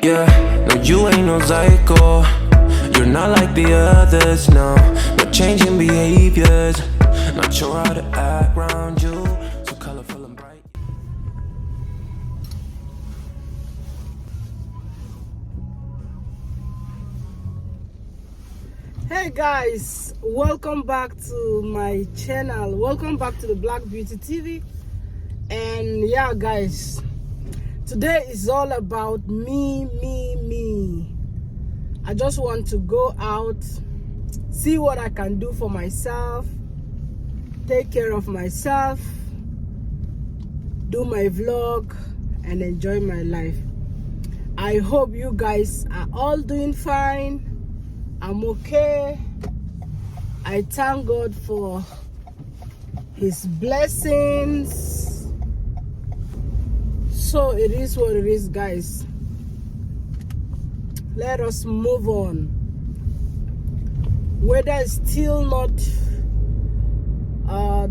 Yeah, no, you ain't no psycho. You're not like the others, no. No changing behaviors. Not sure how to act around you. So colorful and bright. Hey guys, welcome back to my channel. Welcome back to the Black Beauty TV. And yeah guys, today is all about me. I just want to go out, see what I can do for myself, take care of myself, do my vlog and enjoy my life. I hope you guys are all doing fine. I'm okay. I thank God for his blessings. So it is what it is, guys. Let us move on. Weather is still not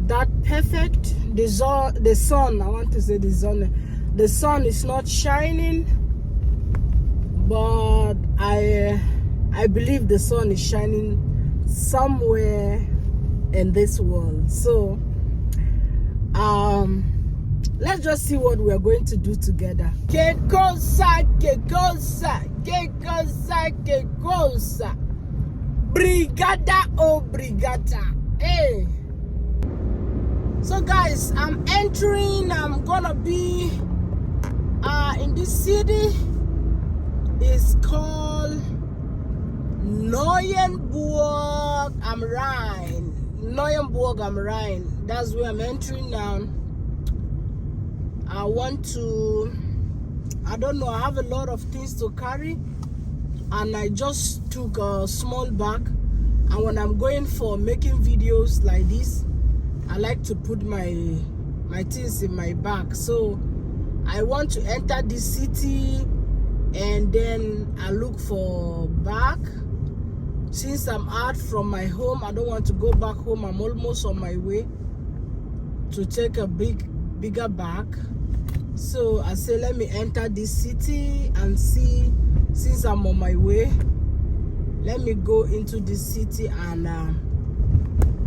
that perfect. The sun, I want to say the sun is not shining, but I believe the sun is shining somewhere in this world. So let's just see what we are going to do together. Que cosa, brigada o brigata. Hey, so guys, I'm gonna be in this city. It's called Neuenburg am Rhein. Neuenburg am Rhein. That's where I'm entering now. I don't know, I have a lot of things to carry, and I just took a small bag. And when I'm going for making videos like this, I like to put my things in my bag. So I want to enter this city, and then I look for bag. Since I'm out from my home, I don't want to go back home. I'm almost on my way to take a bigger bag. So I say, let me enter this city and see. Since I'm on my way, let me go into this city, and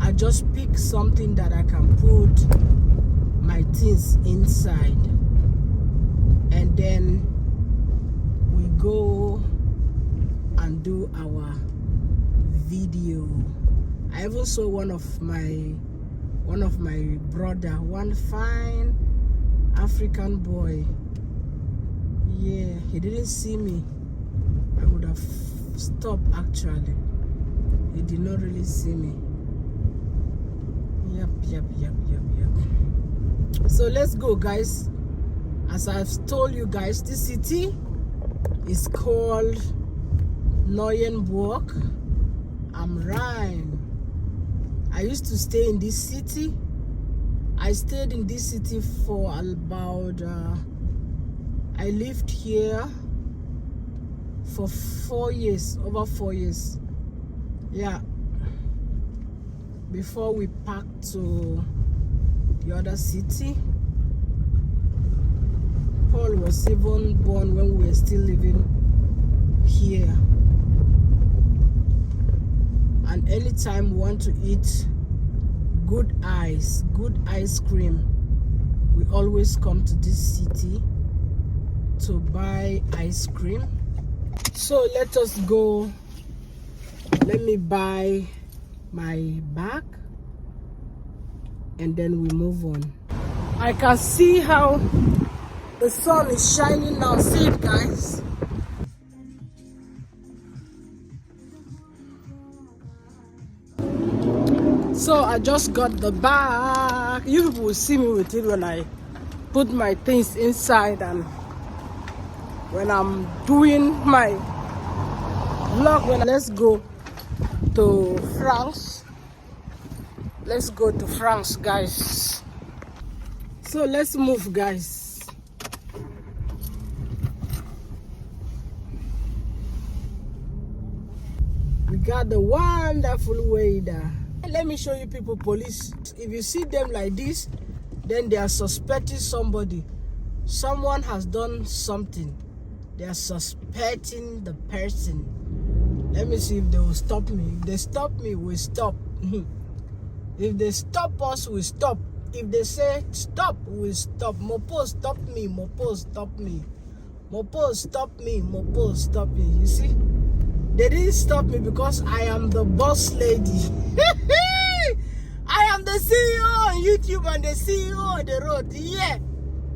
I just pick something that I can put my things inside, and then we go and do our video. I even saw one of my brother, one fine African boy. Yeah, he didn't see me. I would have stopped actually. He did not really see me. Yep. So let's go, guys. As I've told you guys, this city is called Neuenburg am Rhein. I used to stay in this city. I stayed in this city for about I lived here for 4 years, over 4 years. Yeah, before we packed to the other city. Paul was even born when we were still living here. And anytime we want to eat good ice cream, we always come to this city to buy ice cream. So let us go. Let me buy my bag, and then we move on. I can see how the sun is shining now. See it, guys. So I just got the bag. You people will see me with it when I put my things inside, and when I'm doing my vlog. Let's go to France. Let's go to France, guys. So let's move, guys. We got the wonderful weather. Let me show you people. Police, if you see them like this, then they are suspecting somebody. Someone has done something. They are suspecting the person. Let me see if they will stop me. If they stop me, we stop. If they stop us, we stop. If they say stop, we stop. Mopo, stop me. Mopo, stop me. Mopo, stop me. Mopo, stop me. You see? They didn't stop me because I am the boss lady. I am the CEO on YouTube and the CEO on the road. Yeah.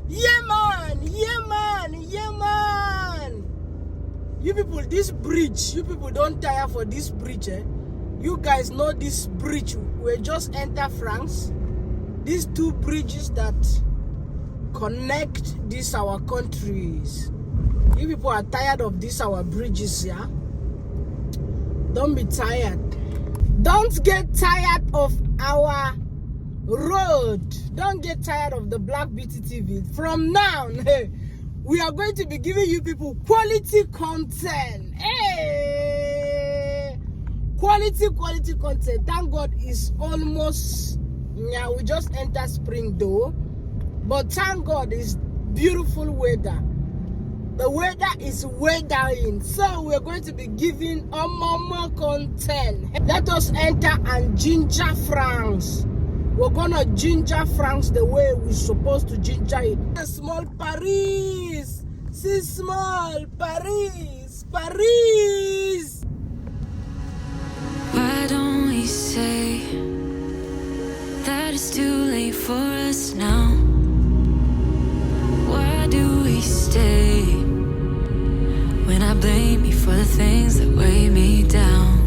Yeah, man. Yeah, man. Yeah, man. You people, this bridge, you people don't tire for this bridge, eh? You guys know this bridge. We just enter France. These two bridges that connect these our countries. You people are tired of these our bridges, yeah? Don't be tired. Don't get tired of our road. Don't get tired of the Black Beauty TV. From now, we are going to be giving you people quality content. Hey! Quality content. Thank God it's almost, yeah, we just enter spring though. But thank God it's beautiful weather. The weather is weathering. So we're going to be giving more content. Let us enter and ginger France. We're gonna ginger France the way we're supposed to ginger it. Small Paris. See small Paris. Paris. Why don't we say that it's too late for us now? Why do we stay when I blame you for the things that weigh me down?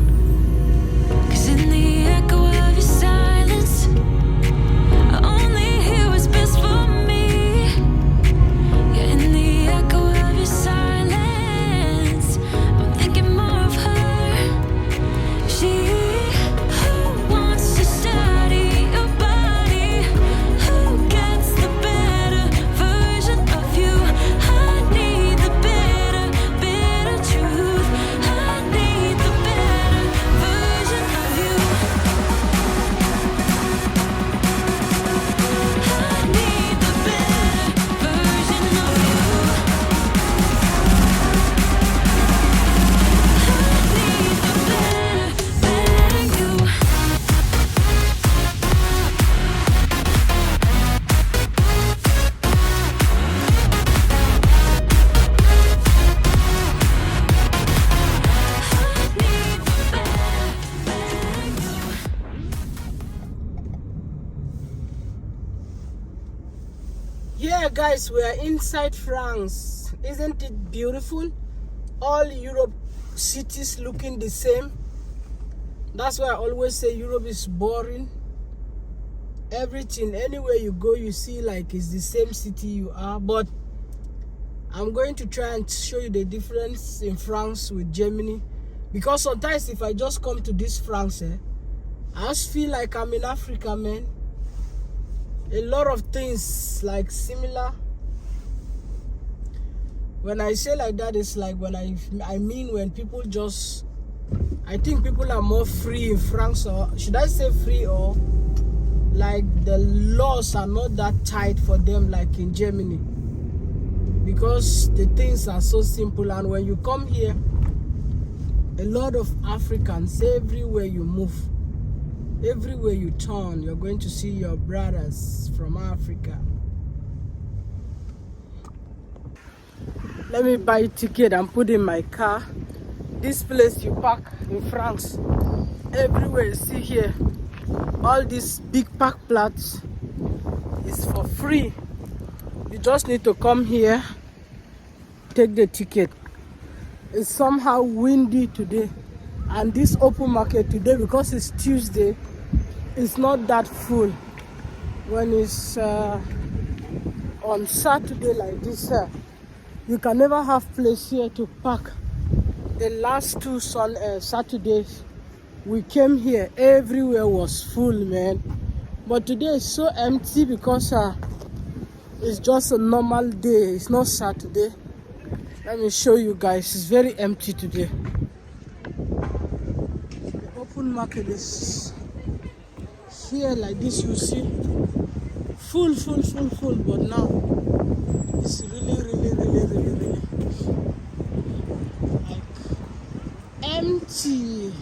'Cause in the echo of your silence, I only hear what's best for me. Yeah, in the echo of your silence, I'm thinking more of her. She who wants to study your body, who gets the better version of you. I need the bitter truth. I need the better version of you. I need the better version of you. I need the better you. Yeah, guys, we are inside France. Isn't it beautiful? All Europe cities looking the same. That's why I always say Europe is boring. Everything, anywhere you go, you see like it's the same city you are. But I'm going to try and show you the difference in France with Germany. Because sometimes if I just come to this France, I just feel like I'm in Africa, man. A lot of things like similar. When I say like that, it's like when I mean when people just, I think people are more free in France, or should I say free, or like the laws are not that tight for them like in Germany, because the things are so simple. And when you come here, a lot of Africans, everywhere you move, everywhere you turn, you're going to see your brothers from Africa. Let me buy a ticket and put in my car. This place you park in France, everywhere you see here, all these big park plots is for free. You just need to come here, take the ticket. It's somehow windy today, and this open market today, because it's Tuesday, it's not that full. When it's on Saturday like this, you can never have place here to park. The last two Saturdays we came here, everywhere was full, man. But today is so empty because it's just a normal day. It's not Saturday. Let me show you guys. It's very empty today. The open market is here like this. You see, full. But now it's really. empty.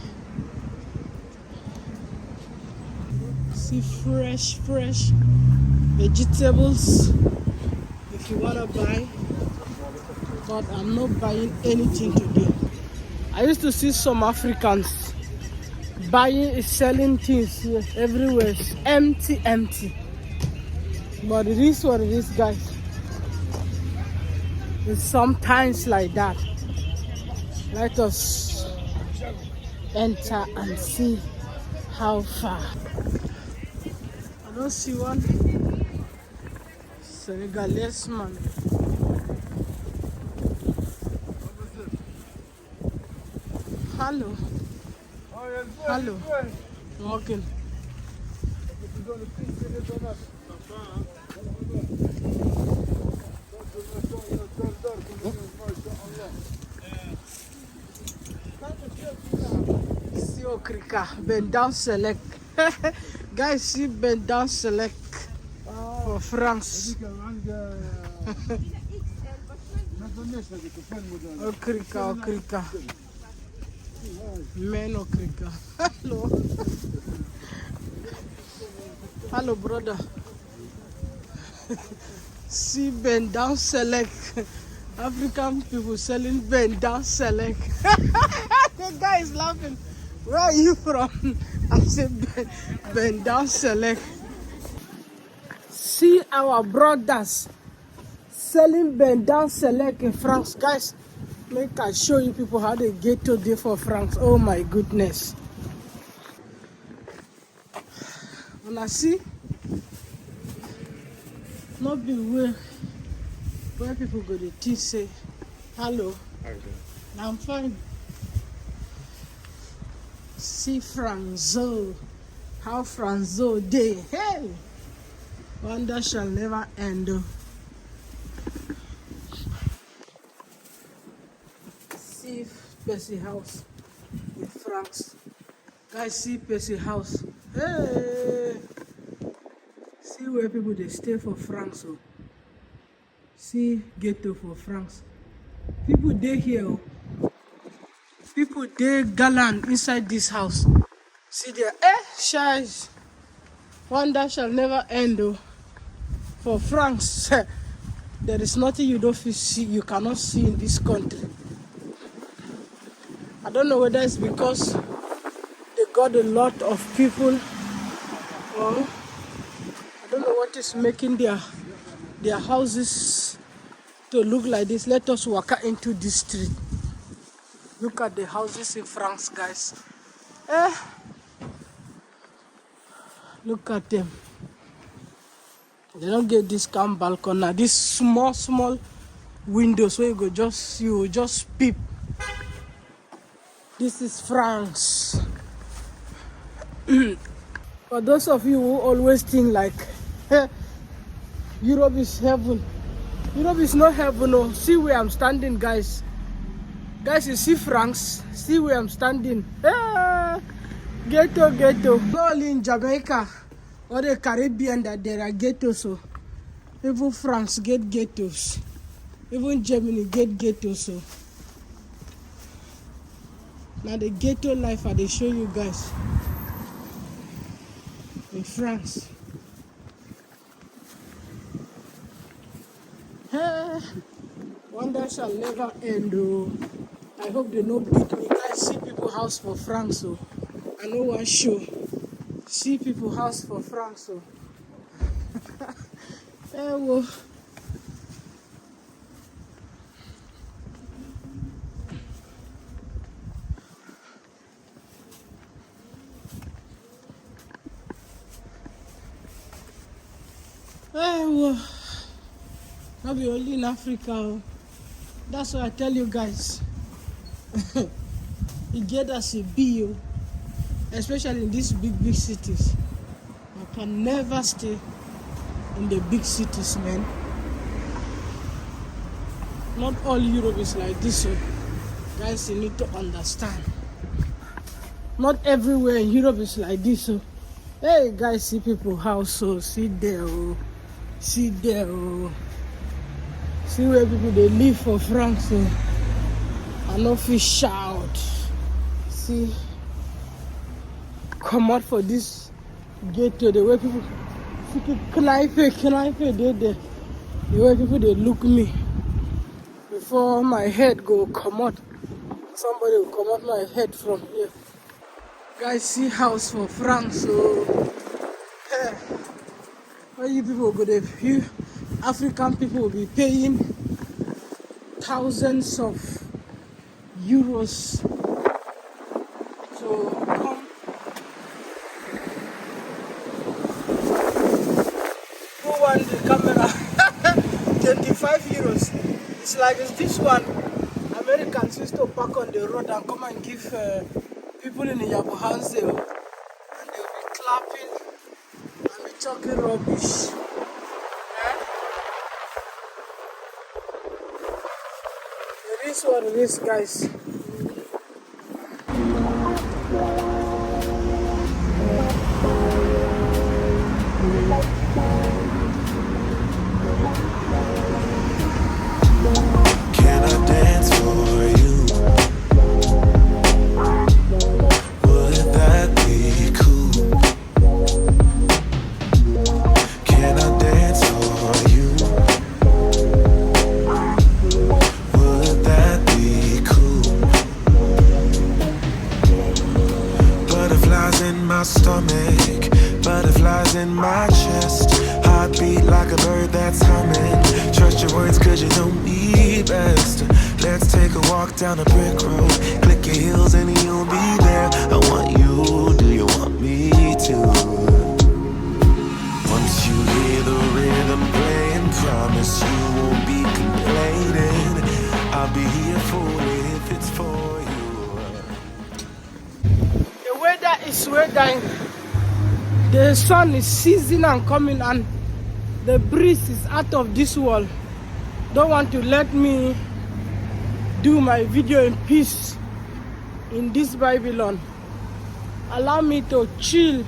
See fresh vegetables if you wanna buy, but I'm not buying anything today. I used to see some Africans buying, selling things here, everywhere. It's empty. But it is what it is, guys. It's sometimes like that. Let us enter and see how far. I don't see one Senegalese man. Hello. Hello. Walking. See Okrika, bend down select. Guys, see bend down select for France. Okrika. Men Okrika. Hello, brother. See bend down select. African people selling bend down select. The guy is laughing. Where are you from? I said bend down select. See our brothers selling bend down select in France. Guys, make I show you people how they get to there for France. Oh my goodness. When I see not be where people go to teach say hello. I'm fine. See Franzo, how Franzo day. Hey, wonder shall never end. See Percy house with France. Guys, see Percy house. Hey, see where people they stay for France. Oh. See Ghetto for France. People they here. Oh. People they gallant inside this house. See there, shies. Wonder shall never end. Oh. For France, there is nothing you don't see, you cannot see in this country. I don't know whether it's because they got a lot of people, or I don't know what is making their houses to look like this. Let us walk into this street. Look at the houses in France, guys. Look at them. They don't get this calm balcony now. These small windows where you will just peep. This is France. For those of you who always think like Europe is heaven. Europe is not heaven. No. See where I'm standing, guys. Guys, you see France? See where I'm standing? Ghetto. All in Jamaica or the Caribbean that there are ghettos. So even France get ghettos. Even Germany get ghettos. So now the ghetto life I they show you guys in France. Wonder shall never end. Oh. I hope they don't beat me. Guys, see people house for France. So I know one show. See people house for France. So well. Not be only in Africa. That's what I tell you guys. It get us a bill, especially in these big cities. I can never stay in the big cities, man. Not all Europe is like this, so guys, you need to understand. Not everywhere in Europe is like this, so hey guys, see people house, so see there, oh. See there, oh. See where people they live for France, oh. I know fish shout. see come out for this ghetto, the way people knife they there, the way people they look me before my head go come out. Somebody will come out my head from here. Guys, see house for France, so hey, where you people go there? You African people will be paying thousands of euros to come. Who won the camera? 25 euros. It's like this one. Americans used to park on the road and come and give people in the Yabo hands there, and they'll be clapping and be talking rubbish. It is what it is, guys. Can I dance for you? Would that be cool? Can I dance for you? Would that be cool? Butterflies in my stomach, butterflies in my chest. Heartbeat like a bird that's humming. Trust your words 'cause you know me best. Let's take a walk down a brick road. Click your heels and you'll be there. I want you, do you want me to? Once you hear the rhythm playing, promise you won't be complaining. I'll be here for it if it's for you. The weather is weathering. The sun is seizing and coming, and the breeze is out of this world. Don't want to let me do my video in peace in this Babylon. Allow me to chill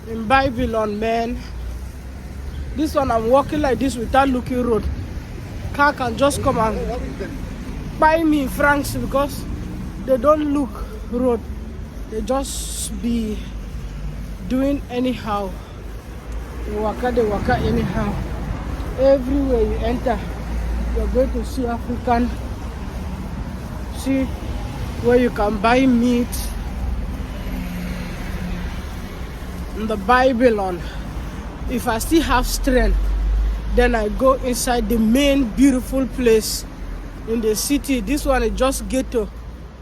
in Babylon, man. This one I'm walking like this without looking road. Car can just come and buy me in France because they don't look road. They just be doing anyhow. They waka anyhow. Everywhere you enter, you're going to see African. See where you can buy meat in the Babylon. If I still have strength, then I go inside the main beautiful place in the city. This one is just ghetto.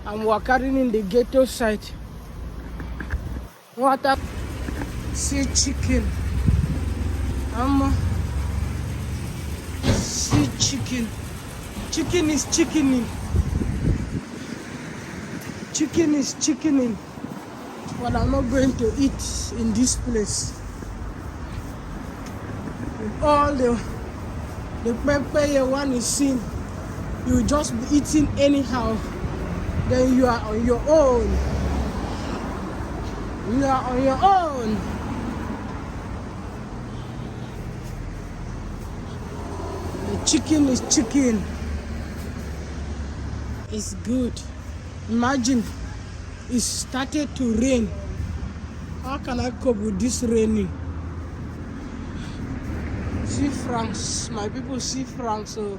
I'm walking in the ghetto side. What up? See chicken. See chicken. Chicken is chickening. Chicken is chickening. But I'm not going to eat in this place. With all the pepper one is seen, you just be eating anyhow. Then you are on your own. You are on your own. The chicken is chicken. It's good. Imagine it started to rain. How can I cope with this raining? See France, my people see France. So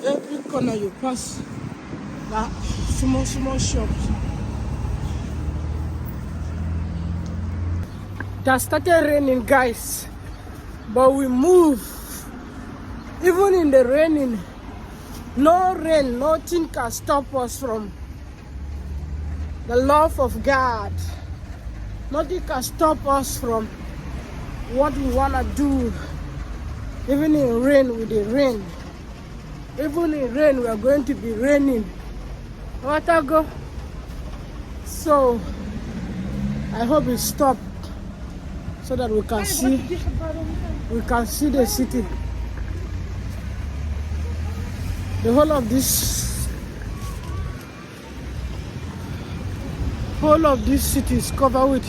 every corner you pass, that small shops. That started raining, guys, but we move. Even in the raining, no rain, nothing can stop us from the love of God. Nothing can stop us from what we want to do. Even in rain, with the rain. Even in rain, we are going to be raining. Water go. So, I hope it stops so that we can see the city. The whole of this city is covered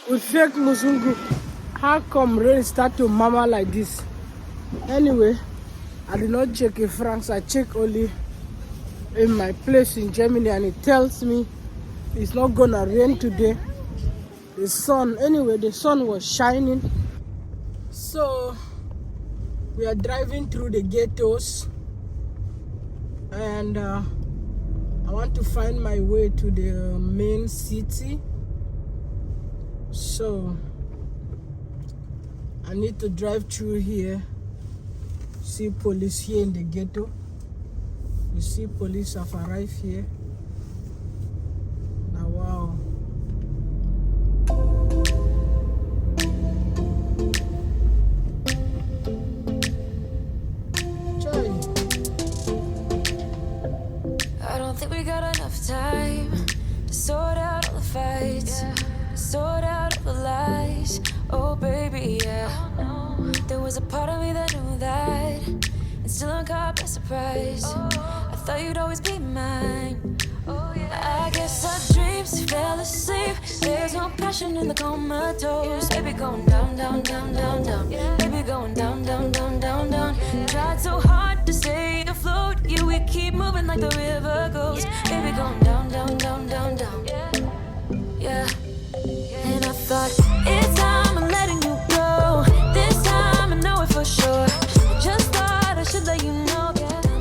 with fake Musungu. How come rain start to mama like this? Anyway, I did not check in France. I check only in my place in Germany, and it tells me it's not gonna rain today. The sun, anyway, the sun was shining. So we are driving through the ghettos, and I want to find my way to the main city. So I need to drive through here. See police here in the ghetto. You see police have arrived here. Now, wow. I don't think we got enough time to sort out all the fights, sort out all the lies. Oh baby, yeah. There was a part of me that knew that, and still I'm caught by surprise. I thought you'd always be mine. I guess our dreams fell asleep. There's no passion in the comatose. Baby going down, down, down, down, down. Baby going down, down, down, down, down. Tried so hard to stay afloat. Yeah, we keep moving like the river goes. Baby going down, down, down, down, down. Yeah. And I thought, it's time I'm letting you go. This time I know it for sure. Just thought I should let you know.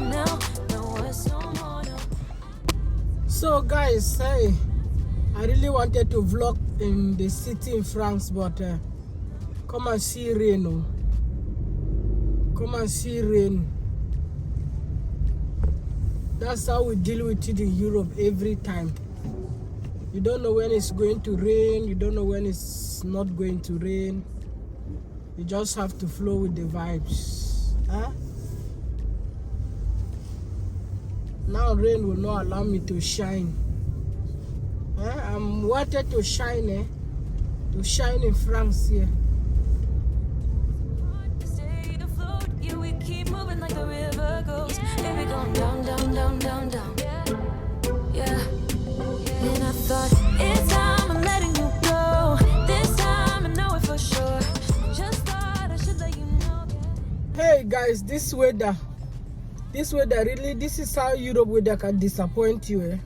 Now, no words no more. No. So guys, hey, I really wanted to vlog in the city in France, but come and see rain. Oh. Come and see rain. That's how we deal with it in Europe every time. You don't know when it's going to rain. You don't know when it's not going to rain. You just have to flow with the vibes. Huh? Now rain will not allow me to shine. I'm wanted to shine, to shine in France here. Stay afloat, yeah, we keep moving like the river goes. Baby going down, down, down, down, down. Yeah. And I thought, it's time I'm letting you go. This time I know it for sure. Just thought I should let you know. Hey guys, this weather really, this is how Europe weather can disappoint you.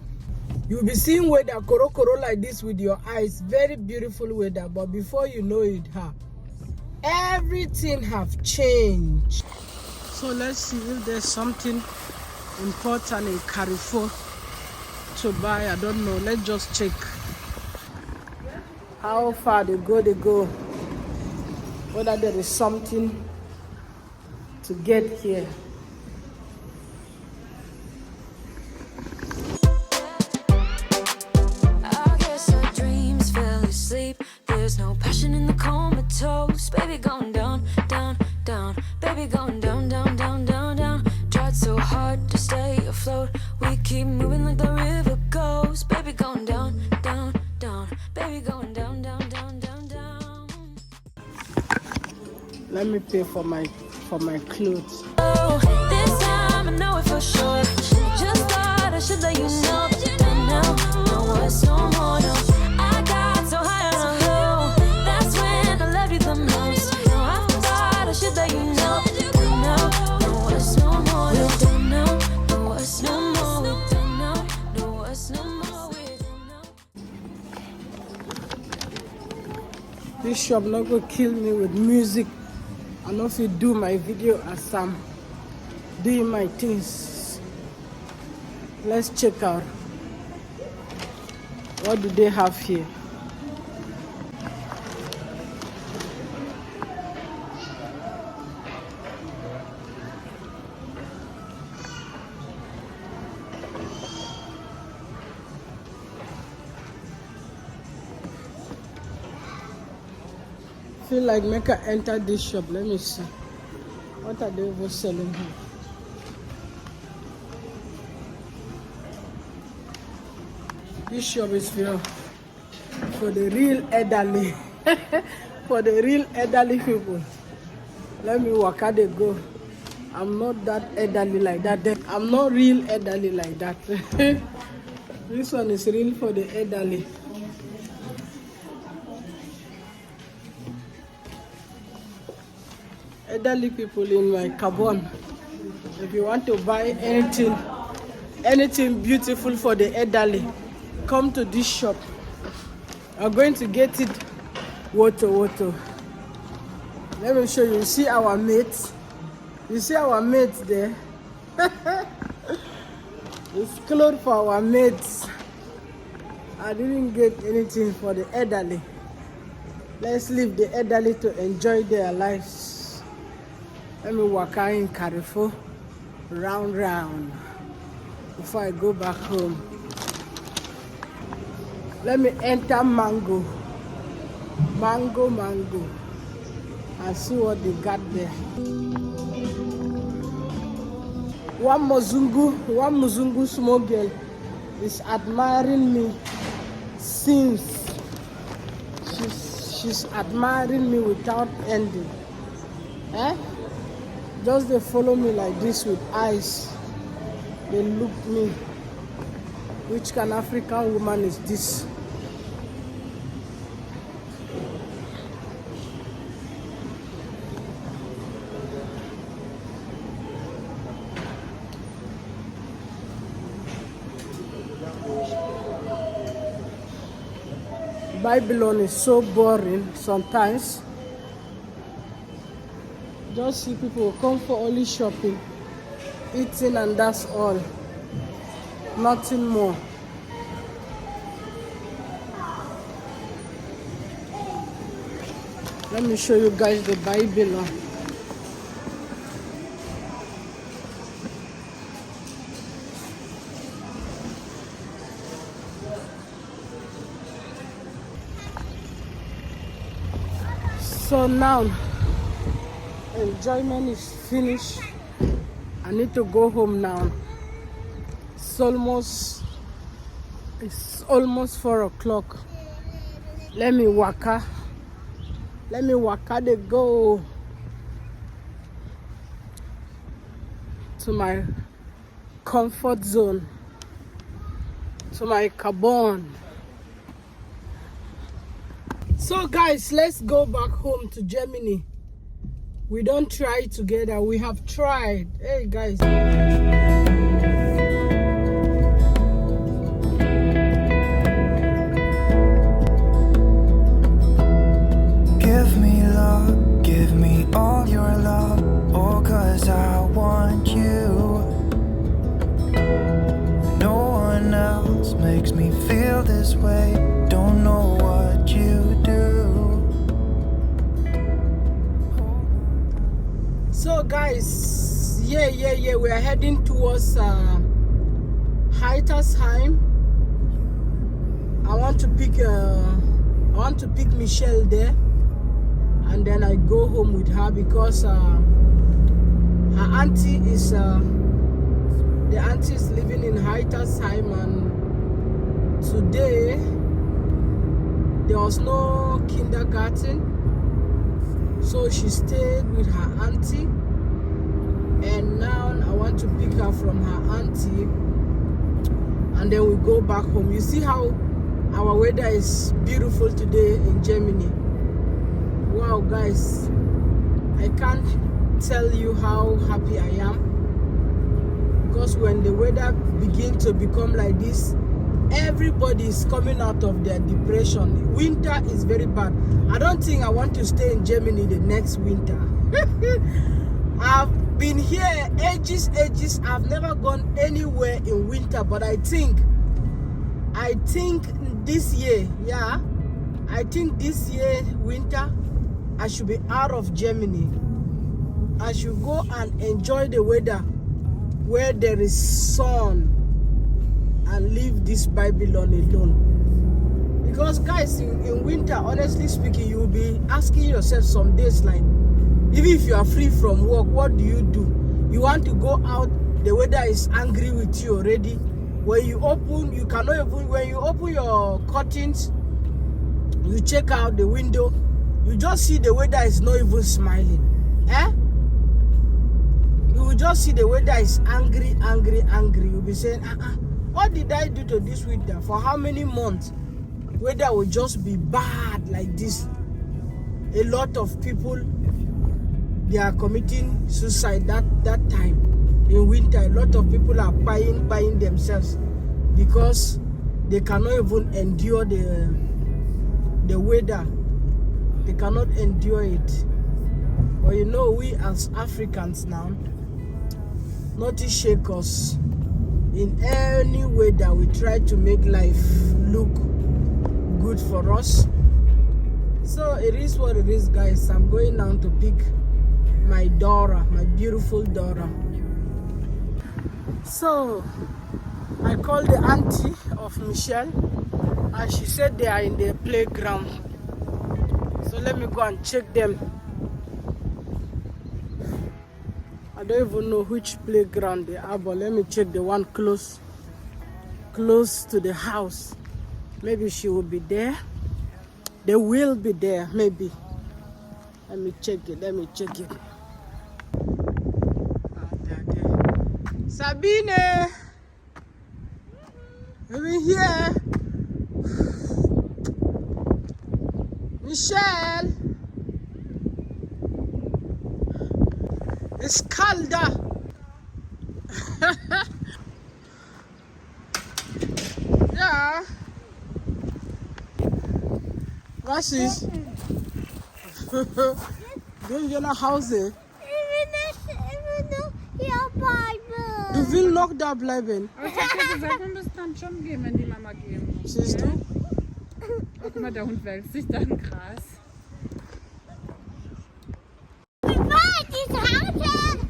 You'll be seeing weather koro like this with your eyes. Very beautiful weather, but before you know it, everything have changed. So let's see if there's something important in Carrefour to buy. I don't know. Let's just check how far they go, whether there is something to get here. I guess our dreams fell asleep. There's no passion in the comatose. Baby going down, down, down. Baby going down, down, down, down, down. Tried so hard to stay afloat. We keep moving like the river goes. Baby going down, down, down. Baby going down, down, down, down, down. Let me pay for my clothes. Oh, this time I know it for sure. Just thought I should let you know. Now, no words no more. No. I got so high on a hill. That's when I loved you the most. Now I thought I should let you know. Now, no words no more. We don't know. No words no more. We don't know. No words no more. We don't know. This shop not gonna kill me with music. I know if you do my video as I'm doing my things. Let's check out what do they have here. Feel like make I enter this shop. Let me see. What are they over selling here? This shop is for the real elderly. For the real elderly people. Let me walk out and go. I'm not that elderly like that. I'm not real elderly like that. This one is real for the elderly. Elderly people in my carbon. If you want to buy anything beautiful for the elderly, come to this shop. I'm going to get it water. Let me show you. See our mates? You see our mates there? It's clothes for our mates. I didn't get anything for the elderly. Let's leave the elderly to enjoy their lives. Let me walk out in Carrefour, round, before I go back home. Let me enter Mango, and see what they got there. One Muzungu small girl is admiring me since. She's admiring me without ending. Just they follow me like this with eyes. They look me. Which kind of African woman is this? Babylon is so boring sometimes. Just see people come for only shopping, eating, and that's all. Nothing more. Let me show you guys the Babylon. So now, enjoyment is finished. I need to go home now. It's almost 4 o'clock. Let me waka they go to my comfort zone, to my cabin. So guys, let's go back home to Germany. We don't try together, we have tried. Hey guys. Give me love, give me all your love, oh, 'cause I want you. No one else makes me feel this way, don't know what you do. So guys, yeah, we are heading towards Heitersheim. I want to pick Michelle there, and then I go home with her because her auntie is the auntie is living in Heitersheim, and today there was no kindergarten, so she stayed with her auntie, and now I want to pick her from her auntie, and then we go back home. You see how our weather is beautiful today in Germany. Wow guys, I can't tell you how happy I am, because when the weather begins to become like this, everybody is coming out of their depression. Winter is very bad. I don't think I want to stay in Germany the next winter. I've been here ages. I've never gone anywhere in winter, but I think this year, this year winter, I should be out of Germany. I should go and enjoy the weather where there is sun and leave this Babylon alone. Because guys, in winter, honestly speaking, you will be asking yourself some days, like, even if you are free from work, what do? You want to go out, the weather is angry with you already. When you open your curtains, you check out the window, you just see the weather is not even smiling. You will just see the weather is angry. You'll be saying, what did I do to this winter? For how many months? Weather will just be bad like this. A lot of people, they are committing suicide that time. in winter. A lot of people are buying themselves because they cannot even endure the weather. They cannot endure it. But you know, we as Africans now, nothing shake us. In any weather, we try to make life look good for us. So it is what it is, guys. I'm going now to pick my daughter, my beautiful daughter. So I called the auntie of Michelle and she said they are in the playground. So let me go and check them. I don't even know which playground they are, but let me check the one close to the house. Maybe she will be there. They will be there, maybe. Let me check it. Sabine! Over here! Michelle! It's calder! Ja! Was ist? Gehen wir nach Hause? Du willst noch da bleiben? Aber ich hab ja gesagt, wir müssen dann schon gehen, wenn die Mama gehen muss. Siehst du? Oh, guck mal, der Hund wälzt sich da im Gras.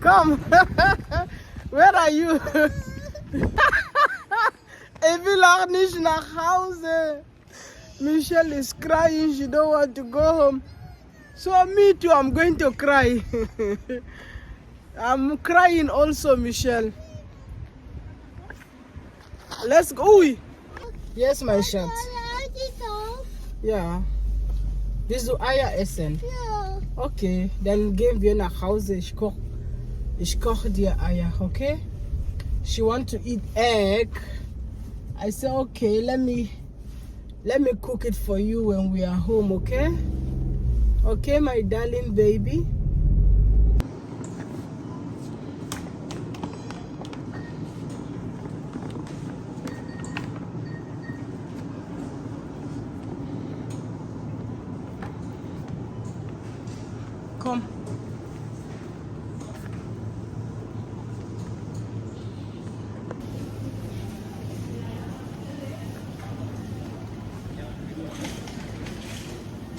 Come! Where are you? Ich will auch nicht nach Hause. Michelle is crying, she don't want to go home. So me too, I'm going to cry. I'm crying also, Michelle. Let's go. Yes, my shot. Ja. Willst du Eier essen? Ja. Okay, dann gehen wir nach Hause. Ich koche dir Eier, okay? She want to eat egg. I said, okay, let me cook it for you when we are home, okay? Okay, my darling baby. Komm.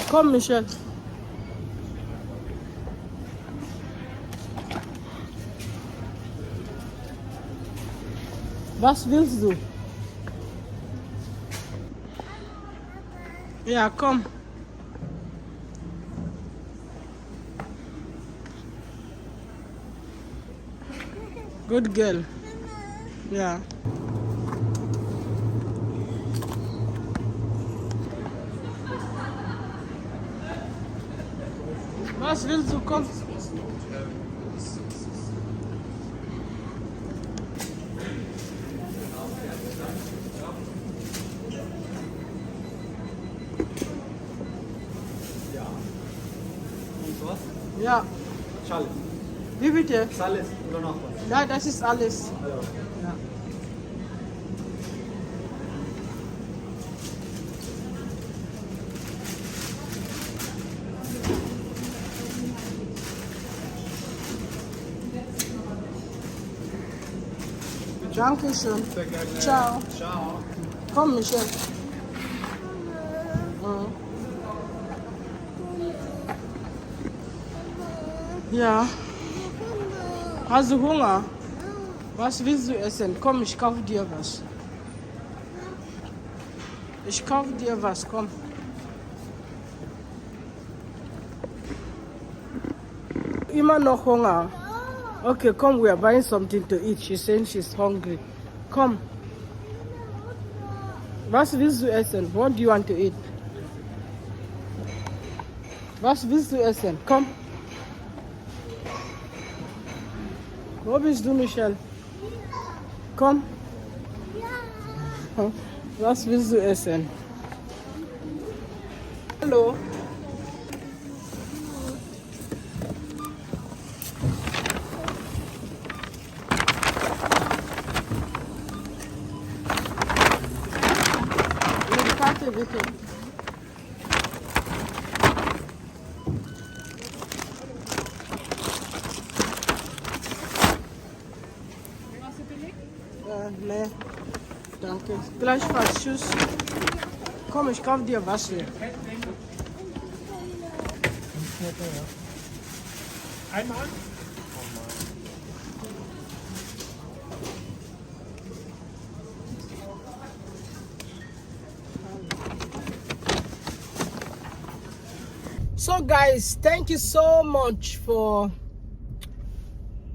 Komm, Michelle. Was willst du? Ja, komm. Good girl. Ja. Was willst du? Komm. Ja. Schale. Wie bitte? Alles oder noch was? Ja, das ist alles. Ja. Dankeschön. Sehr gerne. Ciao. Ciao. Komm, Michelle. Ja. Hast du Hunger? Was willst du essen? Komm, ich kaufe dir was. Ich kaufe dir was, komm. Immer noch Hunger? Okay, come, we are buying something to eat. She's saying she's hungry. Come. Was willst du essen? What do you want to eat? Was willst du essen? Komm. Wo bist du, Michelle? Komm. Was willst du essen? Hallo. Okay. Nee, danke. Gleichfalls, tschüss. Komm, ich kauf dir was hier. Einmal? So guys, thank you so much for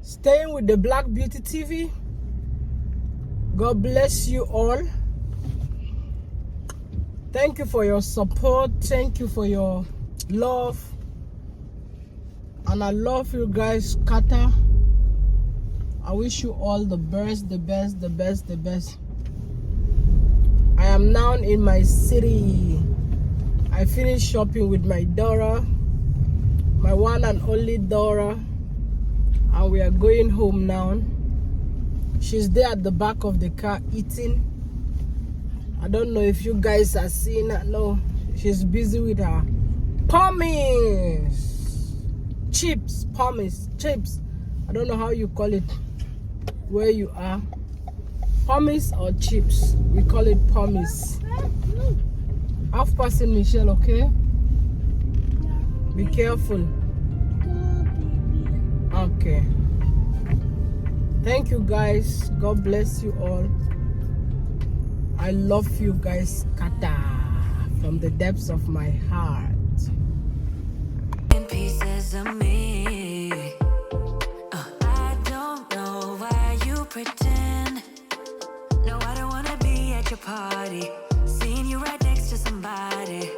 staying with the Black Beauty TV. God bless you all. Thank you for your support. Thank you for your love. And I love you guys, Kata. I wish you all the best, the best, the best, the best. I am now in my city. I finished shopping with my daughter, my one and only daughter, and we are going home now. She's there at the back of the car eating. I don't know if you guys are seeing her. No, she's busy with her pommes, chips, pommes, chips. I don't know how you call it where you are. Pommes or chips? We call it pommes. Half passing, Michelle, okay? Be careful. Okay. Thank you guys. God bless you all. I love you guys, Kata, from the depths of my heart. In pieces of me. I don't know why you pretend. No, I don't wanna be at your party. Seeing you right next to somebody.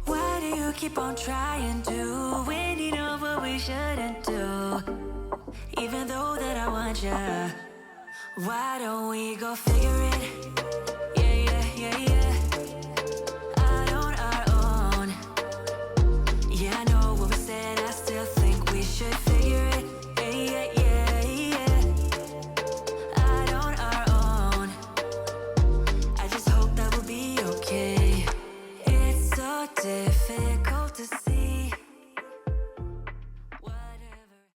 Why do you keep on trying to when you know what we shouldn't do? Even though that I want you. Why don't we go figure it